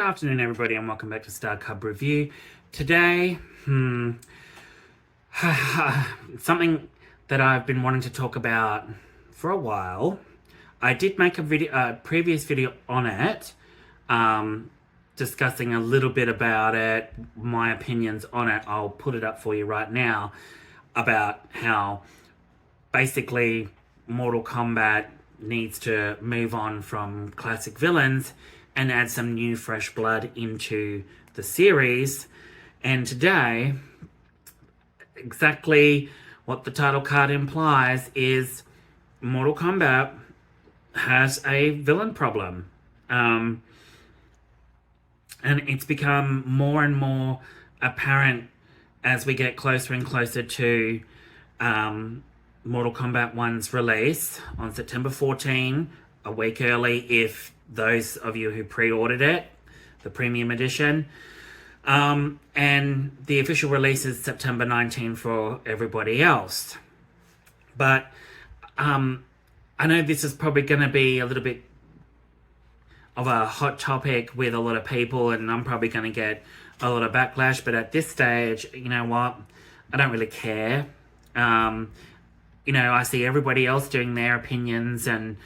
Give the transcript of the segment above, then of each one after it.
afternoon, everybody, and welcome back to Star Cub Review. Today, something that I've been wanting to talk about for a while. I did make a previous video on it, discussing a little bit about it, my opinions on it. I'll put it up for you right now about how basically Mortal Kombat needs to move on from classic villains and add some new fresh blood into the series. And today, exactly what the title card implies is Mortal Kombat has a villain problem. And it's become more and more apparent as we get closer and closer to Mortal Kombat 1's release on September 14, a week early if those of you who pre-ordered it, the premium edition. And the official release is September 19 for everybody else. But I know this is probably going to be a little bit of a hot topic with a lot of people, and I'm probably going to get a lot of backlash, but at this stage, you know what, I don't really care. I see everybody else doing their opinions and,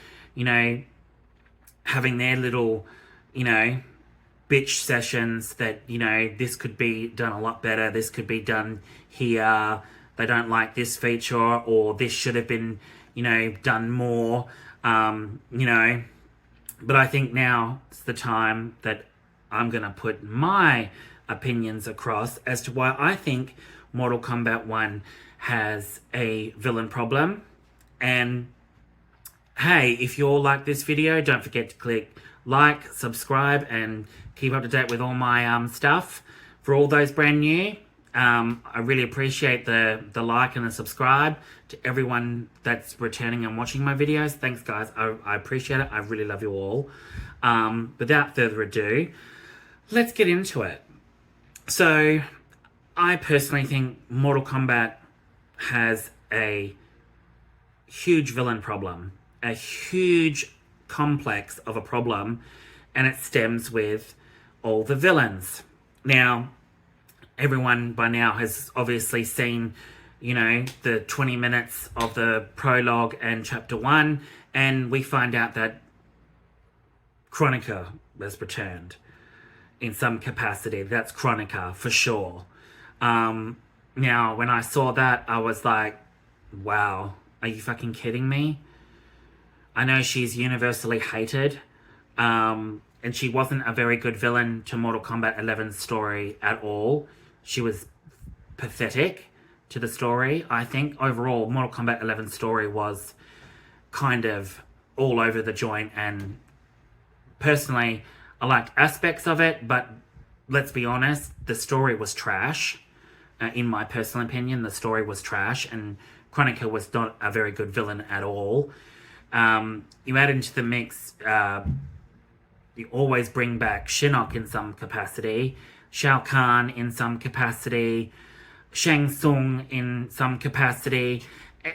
having their little, bitch sessions that, this could be done a lot better, this could be done here, they don't like this feature, or this should have been, done more, But I think now it's the time that I'm going to put my opinions across as to why I think Mortal Kombat 1 has a villain problem. And hey, if you all like this video, don't forget to click like, subscribe, and keep up to date with all my stuff. For all those brand new, I really appreciate the like and the subscribe. To everyone that's returning and watching my videos, thanks guys, I appreciate it. I really love you all. Without further ado, let's get into it. So, I personally think Mortal Kombat has a huge villain problem, a huge complex of a problem, and it stems with all the villains. Now, everyone by now has obviously seen, the 20 minutes of the prologue and chapter 1, and we find out that Kronika has returned in some capacity. That's Kronika for sure. Now, when I saw that, I was like, wow, are you fucking kidding me? I know she's universally hated, and she wasn't a very good villain to Mortal Kombat 11's story at all. She was pathetic to the story. I think overall, Mortal Kombat 11's story was kind of all over the joint, and personally, I liked aspects of it, but let's be honest, the story was trash. In my personal opinion, the story was trash, and Kronika was not a very good villain at all. You add into the mix, you always bring back Shinnok in some capacity, Shao Kahn in some capacity, Shang Tsung in some capacity.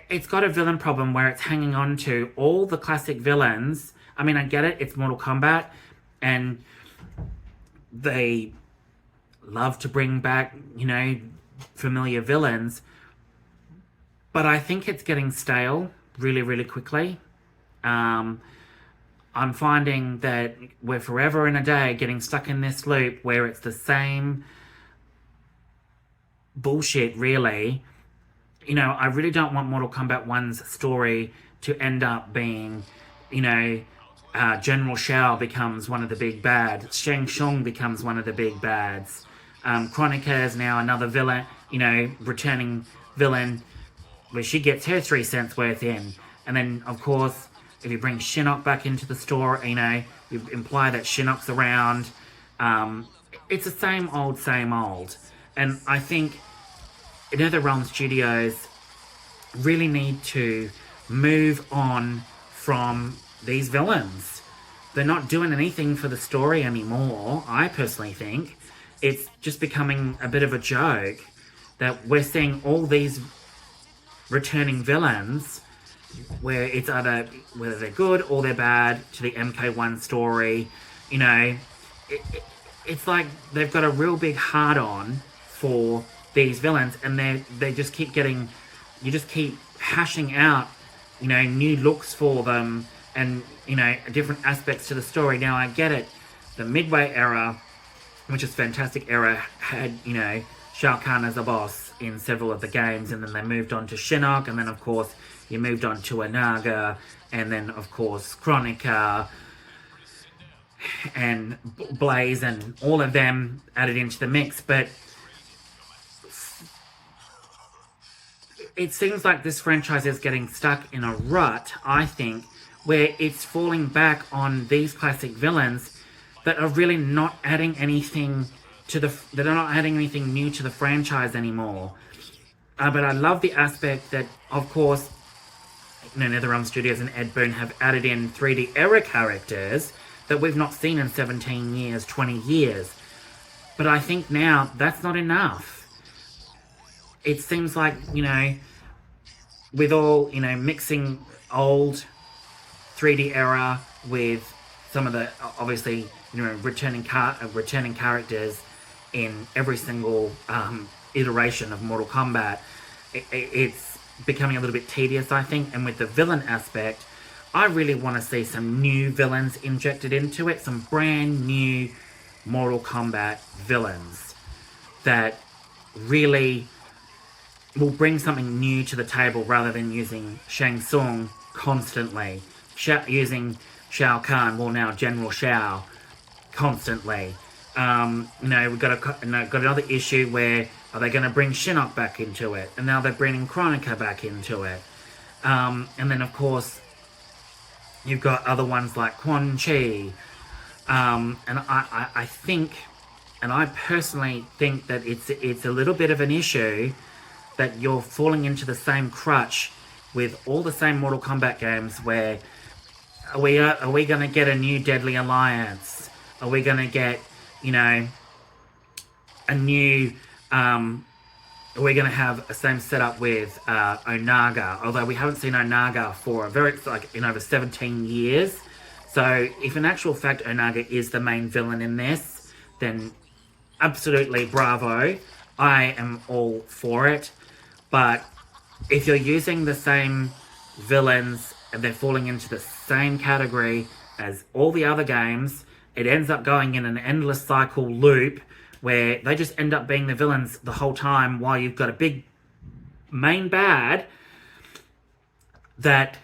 It's got a villain problem where it's hanging on to all the classic villains. I mean, I get it, it's Mortal Kombat, and they love to bring back, familiar villains, but I think it's getting stale really, really quickly. I'm finding that we're forever and a day getting stuck in this loop where it's the same bullshit, really. I really don't want Mortal Kombat 1's story to end up being, General Shao becomes one of the big bads, Shang Tsung becomes one of the big bads, Kronika is now another villain, returning villain, where she gets her 3 cents worth in. And then, of course, if you bring Shinnok back into the store, you imply that Shinnok's around. It's the same old. And I think NetherRealm Studios really need to move on from these villains. They're not doing anything for the story anymore, I personally think. It's just becoming a bit of a joke that we're seeing all these returning villains where it's either whether they're good or they're bad to the MK1 story. it's like they've got a real big hard on for these villains, and they just keep getting, you just keep hashing out, new looks for them, and different aspects to the story. Now I get it, the Midway era, which is Fantastic era, had Shao Kahn as a boss in several of the games, and then they moved on to Shinnok, and then of course you moved on to Onaga, and then of course Kronika and Blaze, and all of them added into the mix. But it seems like this franchise is getting stuck in a rut, I think, where it's falling back on these classic villains that are really not adding anything that are not adding anything new to the franchise anymore. But I love the aspect that, of course, NetherRealm Studios and Ed Boon have added in 3D era characters that we've not seen in 17 years, 20 years. But I think now that's not enough. It seems like, with all, mixing old 3D era with some of the, obviously, returning characters in every single iteration of Mortal Kombat, it's becoming a little bit tedious, I think. And with the villain aspect, I really want to see some new villains injected into it, some brand new Mortal Kombat villains that really will bring something new to the table, rather than using Shang Tsung constantly, using Shao Kahn, well now General Shao, constantly. We've got another issue where, are they going to bring Shinnok back into it? And now they're bringing Kronika back into it. And then of course you've got other ones like Quan Chi. And I think, and I personally think that it's a little bit of an issue that you're falling into the same crutch with all the same Mortal Kombat games, where are we going to get a new Deadly Alliance? Are we going to get, a new, are we going to have the same setup with Onaga? Although we haven't seen Onaga for over 17 years. So if in actual fact Onaga is the main villain in this, then absolutely bravo. I am all for it. But if you're using the same villains and they're falling into the same category as all the other games, it ends up going in an endless cycle loop where they just end up being the villains the whole time, while you've got a big main bad that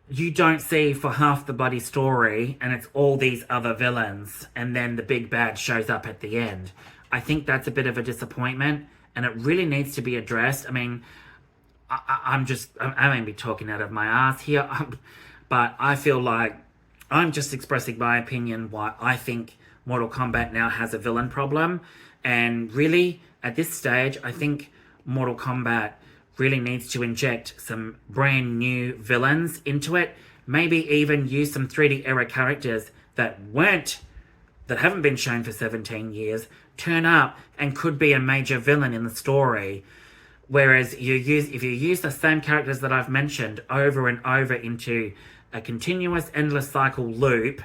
you don't see for half the bloody story, and it's all these other villains, and then the big bad shows up at the end. I think that's a bit of a disappointment, and it really needs to be addressed. I mean, I may be talking out of my ass here, but I feel like I'm just expressing my opinion why I think Mortal Kombat now has a villain problem. And really, at this stage, I think Mortal Kombat really needs to inject some brand new villains into it. Maybe even use some 3D era characters that haven't been shown for 17 years, turn up and could be a major villain in the story. Whereas if you use the same characters that I've mentioned over and over into a continuous endless cycle loop,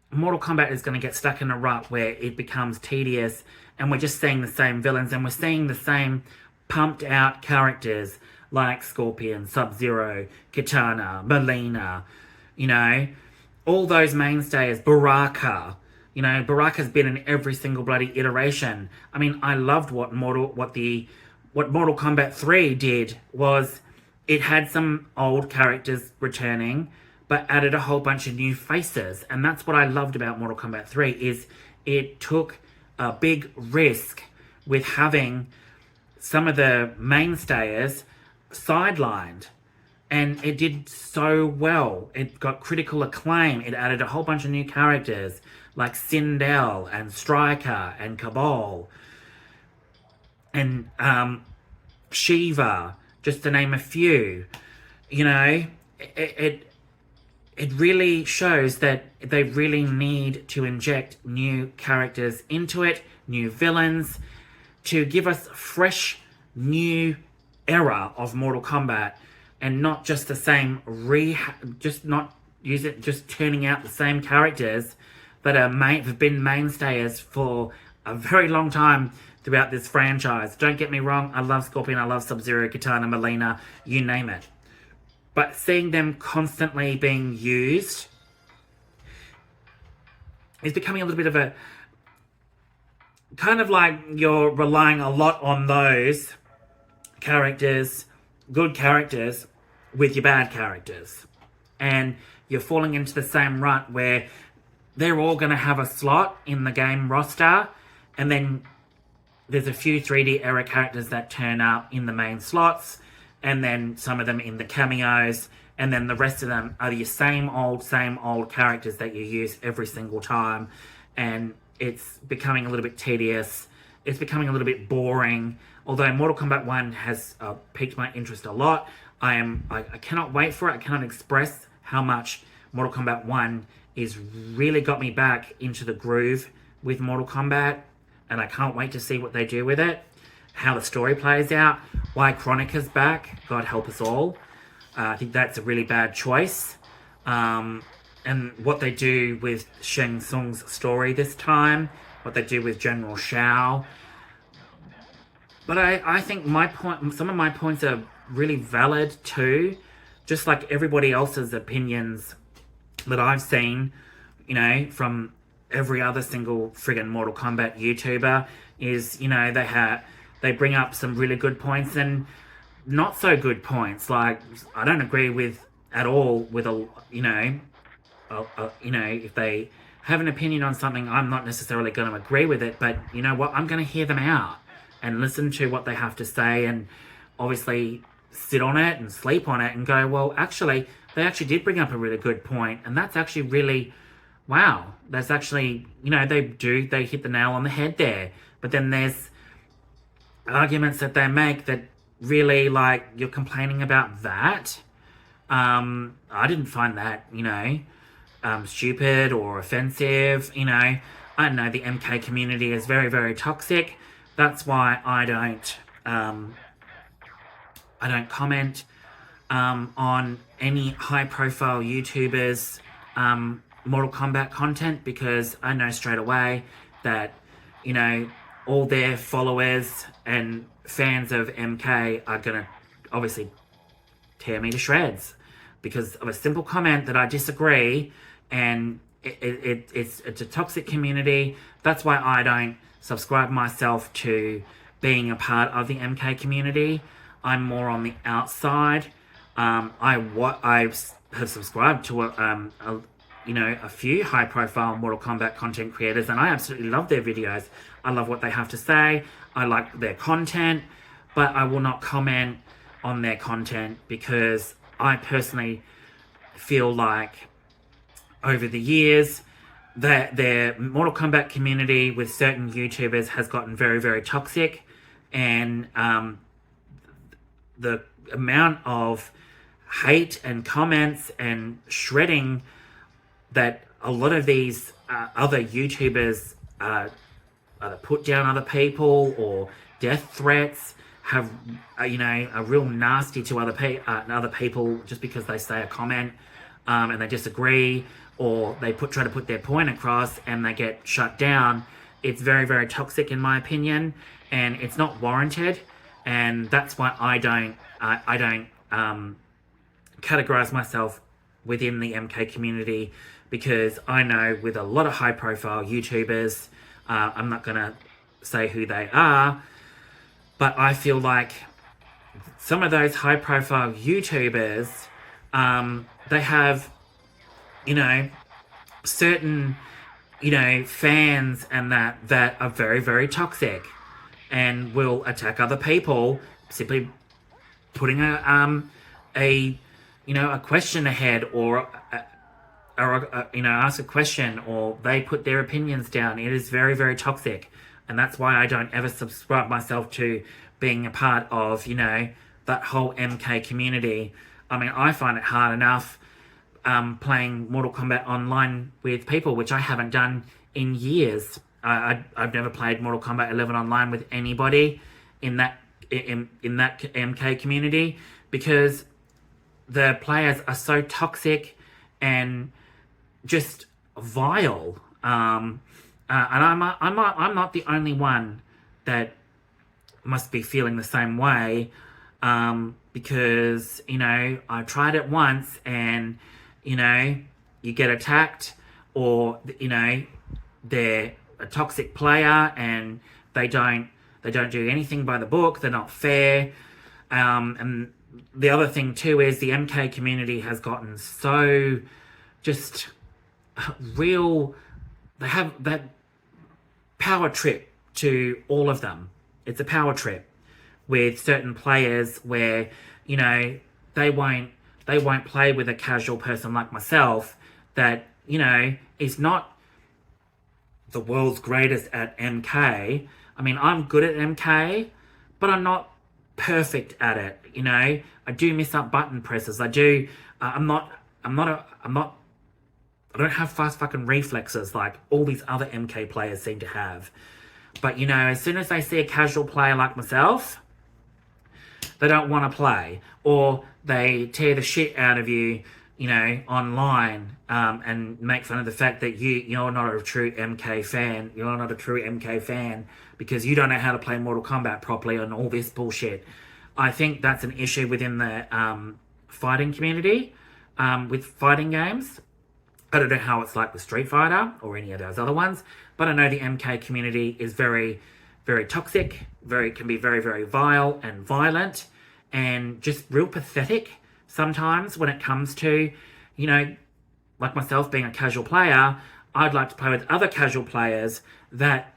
Mortal Kombat is going to get stuck in a rut where it becomes tedious, and we're just seeing the same villains, and we're seeing the same pumped out characters like Scorpion, Sub-Zero, Kitana, Melina, all those mainstays, Baraka. Baraka's been in every single bloody iteration. I mean, I loved what Mortal Kombat 3 did, was it had some old characters returning, but added a whole bunch of new faces. And that's what I loved about Mortal Kombat 3, is it took a big risk with having some of the mainstays sidelined. And it did so well. It got critical acclaim. It added a whole bunch of new characters like Sindel and Striker and Cabal and Shiva, just to name a few. It really shows that they really need to inject new characters into it, new villains, to give us a fresh, new era of Mortal Kombat, and not just the same just turning out the same characters that have been mainstays for a very long time throughout this franchise. Don't get me wrong, I love Scorpion, I love Sub-Zero, Katana, Melina, you name it. But seeing them constantly being used is becoming a little bit of a... kind of like you're relying a lot on those characters, good characters, with your bad characters. And you're falling into the same rut where they're all going to have a slot in the game roster, and then there's a few 3D era characters that turn up in the main slots, and then some of them in the cameos, and then the rest of them are your same old characters that you use every single time, and it's becoming a little bit tedious. It's becoming a little bit boring. Although Mortal Kombat 1 has piqued my interest a lot, I cannot wait for it. I cannot express how much Mortal Kombat 1 is really got me back into the groove with Mortal Kombat, and I can't wait to see what they do with it, how the story plays out, why Kronika's back, God help us all. I think that's a really bad choice. And what they do with Shang Tsung's story this time, what they do with General Shao. But I think some of my points are really valid too, just like everybody else's opinions that I've seen, you know, from every other single friggin' Mortal Kombat YouTuber is, you know, they bring up some really good points and not so good points. Like, I don't agree with at all with if they have an opinion on something, I'm not necessarily going to agree with it, but you know what, I'm going to hear them out and listen to what they have to say, and obviously sit on it and sleep on it and go, well, actually, they actually did bring up a really good point, and that's actually really, wow, that's actually, you know, they hit the nail on the head there. But then there's arguments that they make that really, like, you're complaining about that. I didn't find that, you know, stupid or offensive. You know, I know the MK community is very, very toxic. That's why I don't comment on any high-profile YouTubers' Mortal Kombat content, because I know straight away that, you know, all their followers and fans of MK are gonna obviously tear me to shreds because of a simple comment that I disagree, and it's a toxic community. That's why I don't subscribe myself to being a part of the MK community. I'm more on the outside. I have subscribed to a few high-profile Mortal Kombat content creators, and I absolutely love their videos. I love what they have to say. I like their content, but I will not comment on their content because I personally feel like over the years that their Mortal Kombat community with certain YouTubers has gotten very, very toxic, and the amount of hate and comments and shredding that a lot of these other YouTubers either put down other people or death threats are real nasty to other people just because they say a comment and they disagree, or they try to put their point across and they get shut down. It's very, very toxic in my opinion, and it's not warranted. And that's why I don't categorize myself within the MK community, because I know with a lot of high-profile YouTubers, I'm not going to say who they are, but I feel like some of those high-profile YouTubers, they have, certain, fans and that are very, very toxic and will attack other people simply putting a question ahead, or ask a question, or they put their opinions down. It is very, very toxic, and that's why I don't ever subscribe myself to being a part of that whole MK community. I mean, I find it hard enough playing Mortal Kombat online with people, which I haven't done in years. I've never played Mortal Kombat 11 online with anybody in that MK community, because the players are so toxic and just vile. And I'm not the only one that must be feeling the same way, because, I tried it once and, you get attacked, or, they're a toxic player and they don't do anything by the book. They're not fair. And the other thing too is the MK community has gotten so just real. They have that power trip to all of them. It's a power trip with certain players where, they won't play with a casual person like myself that, is not the world's greatest at MK. I mean, I'm good at MK, but I'm not perfect at it. I do miss up button presses. I do. I don't have fast fucking reflexes like all these other MK players seem to have. But, as soon as they see a casual player like myself, they don't want to play. Or they tear the shit out of you, online, and make fun of the fact that you're not a true MK fan. You're not a true MK fan because you don't know how to play Mortal Kombat properly and all this bullshit. I think that's an issue within the fighting community, with fighting games. I don't know how it's like with Street Fighter or any of those other ones, but I know the MK community is very, very toxic, can be very, very vile and violent, and just real pathetic sometimes when it comes to, like myself being a casual player. I'd like to play with other casual players that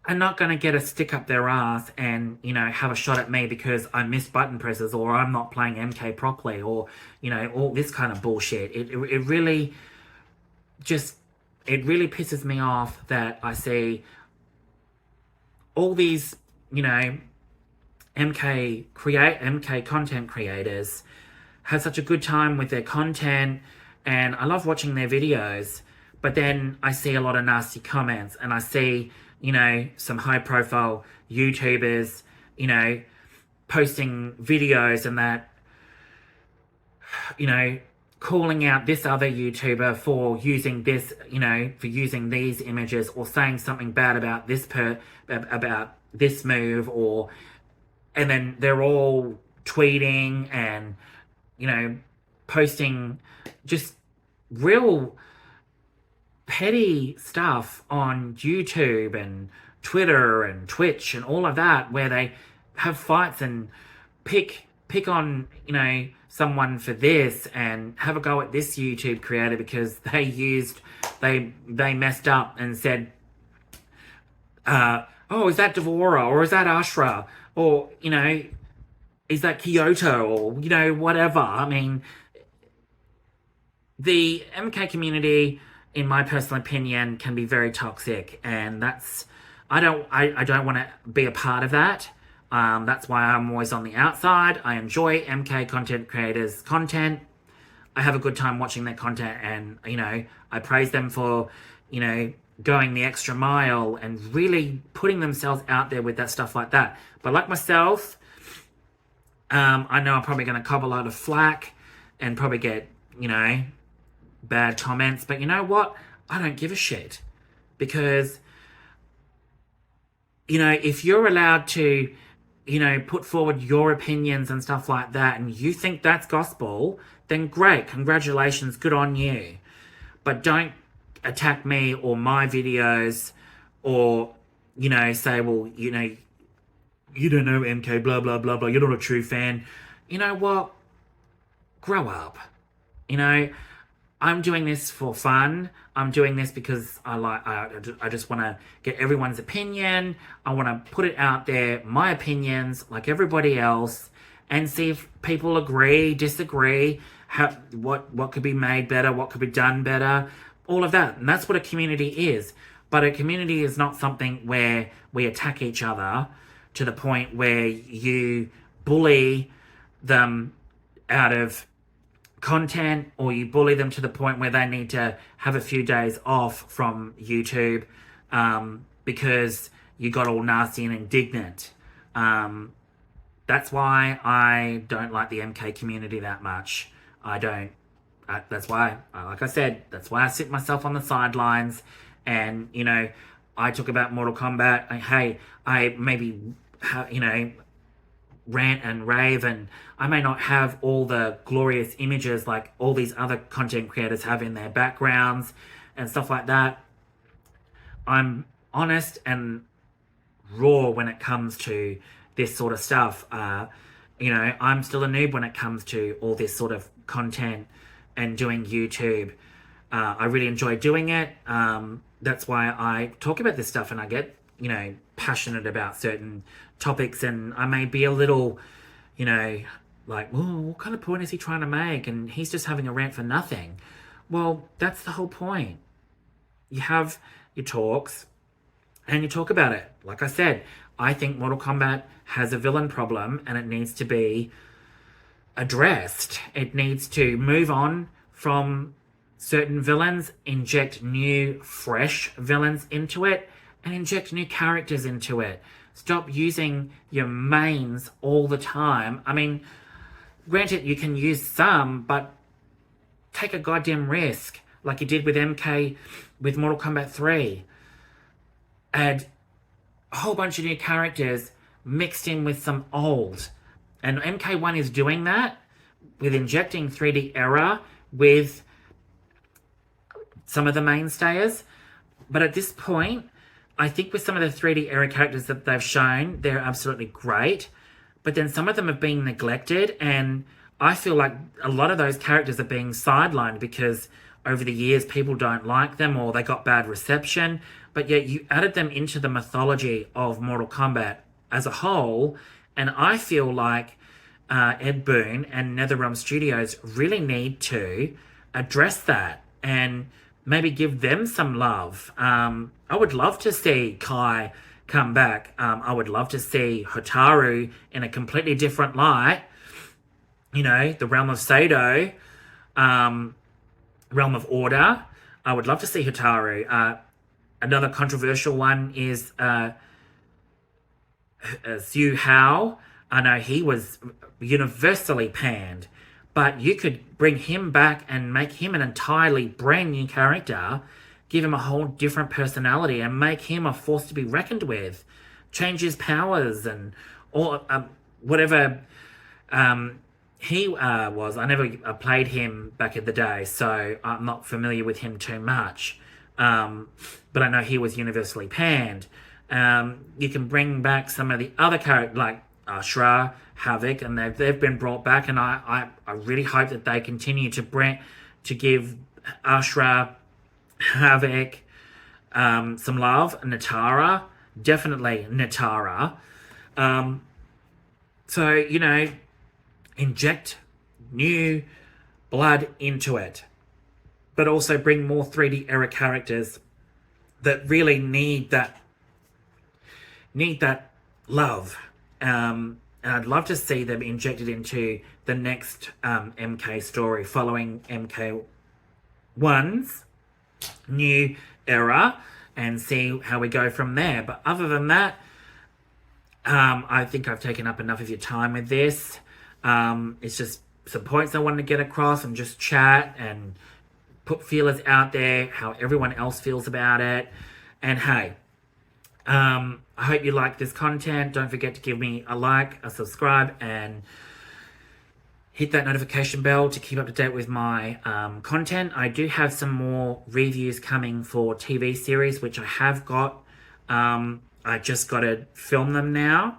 are not going to get a stick up their ass and, have a shot at me because I missed button presses or I'm not playing MK properly or, all this kind of bullshit. It really pisses me off that I see all these, MK content creators have such a good time with their content, and I love watching their videos, but then I see a lot of nasty comments, and I see, some high profile YouTubers, posting videos and that, calling out this other YouTuber for using this, for using these images or saying something bad about about this move, and then they're all tweeting and, posting just real petty stuff on YouTube and Twitter and Twitch and all of that, where they have fights and pick on, someone for this and have a go at this YouTube creator because they messed up and said, oh, is that Devora or is that Ashra? Or, is that Kyoto or, whatever. I mean, the MK community, in my personal opinion, can be very toxic, and I don't want to be a part of that. That's why I'm always on the outside. I enjoy MK content creators' content. I have a good time watching their content, and, I praise them for, going the extra mile and really putting themselves out there with that stuff like that. But like myself, I know I'm probably going to cop a lot of flack and probably get, bad comments. But you know what? I don't give a shit. Because, if you're allowed to, put forward your opinions and stuff like that, and you think that's gospel, then great. Congratulations. Good on you. But don't attack me or my videos or, say, well, you don't know MK, blah, blah, blah, blah. You're not a true fan. You know what? Grow up. I'm doing this for fun. I'm doing this because I just want to get everyone's opinion. I want to put it out there, my opinions, like everybody else, and see if people agree, disagree, what could be made better, what could be done better, all of that. And that's what a community is. But a community is not something where we attack each other to the point where you bully them out of content, or you bully them to the point where they need to have a few days off from YouTube because you got all nasty and indignant. That's why I don't like the MK community that much. I don't That's why, like I said, that's why I sit myself on the sidelines, and I talk about Mortal Kombat. I maybe, rant and rave, and I may not have all the glorious images like all these other content creators have in their backgrounds and stuff like that. I'm honest and raw when it comes to this sort of stuff. I'm still a noob when it comes to all this sort of content and doing YouTube. I really enjoy doing it. That's why I talk about this stuff, and I get, passionate about certain topics, and I may be a little, like, oh, what kind of point is he trying to make? And he's just having a rant for nothing. Well, that's the whole point. You have your talks, and you talk about it. Like I said, I think Mortal Kombat has a villain problem, and it needs to be addressed. It needs to move on from certain villains, inject new, fresh villains into it, and inject new characters into it. Stop using your mains all the time. I mean, granted, you can use some, but take a goddamn risk, like you did with MK with Mortal Kombat 3. Add a whole bunch of new characters mixed in with some old. And MK1 is doing that with injecting 3D era with some of the mainstays. But at this point, I think with some of the 3D era characters that they've shown, they're absolutely great. But then some of them have been neglected, and I feel like a lot of those characters are being sidelined because over the years people don't like them, or they got bad reception. But yet you added them into the mythology of Mortal Kombat as a whole, and I feel like Ed Boon and NetherRealm Studios really need to address that and maybe give them some love. I would love to see Kai come back. I would love to see Hotaru in a completely different light. The Realm of Sado, Realm of Order. I would love to see Hotaru. Another controversial one is Xu Hao. I know he was universally panned, but you could bring him back and make him an entirely brand new character, give him a whole different personality, and make him a force to be reckoned with. Change his powers and or whatever he was. I never played him back in the day, so I'm not familiar with him too much. But I know he was universally panned. You can bring back some of the other characters like Ashra, Havoc, and they've been brought back, and I really hope that they continue to give Ashra, Havoc some love. Natara, definitely Natara. So inject new blood into it, but also bring more 3D era characters that really need that love. And I'd love to see them injected into the next MK story following MK1's new era, and see how we go from there. But other than that, I think I've taken up enough of your time with this. It's just some points I wanted to get across and just chat and put feelers out there, how everyone else feels about it. And hey, I hope you like this content. Don't forget to give me a like, a subscribe, and hit that notification bell to keep up to date with my content. I do have some more reviews coming for TV series, which I have got. I just got to film them now.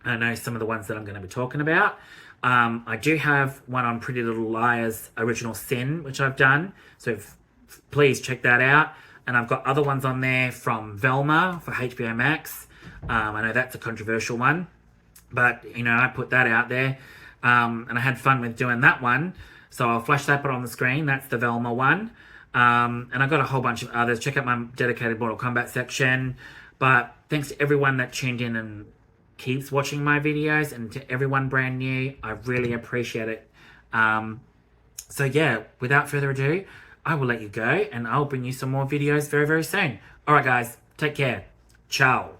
I know some of the ones that I'm going to be talking about. I do have one on Pretty Little Liars Original Sin, which I've done. So please check that out. And I've got other ones on there from Velma for HBO Max. I know that's a controversial one, but I put that out there. And I had fun with doing that one. So I'll flash that on the screen. That's the Velma one. And I've got a whole bunch of others. Check out my dedicated Mortal Kombat section. But thanks to everyone that tuned in and keeps watching my videos, and to everyone brand new, I really appreciate it. So yeah, without further ado, I will let you go, and I'll bring you some more videos very, very soon. Alright guys, take care. Ciao.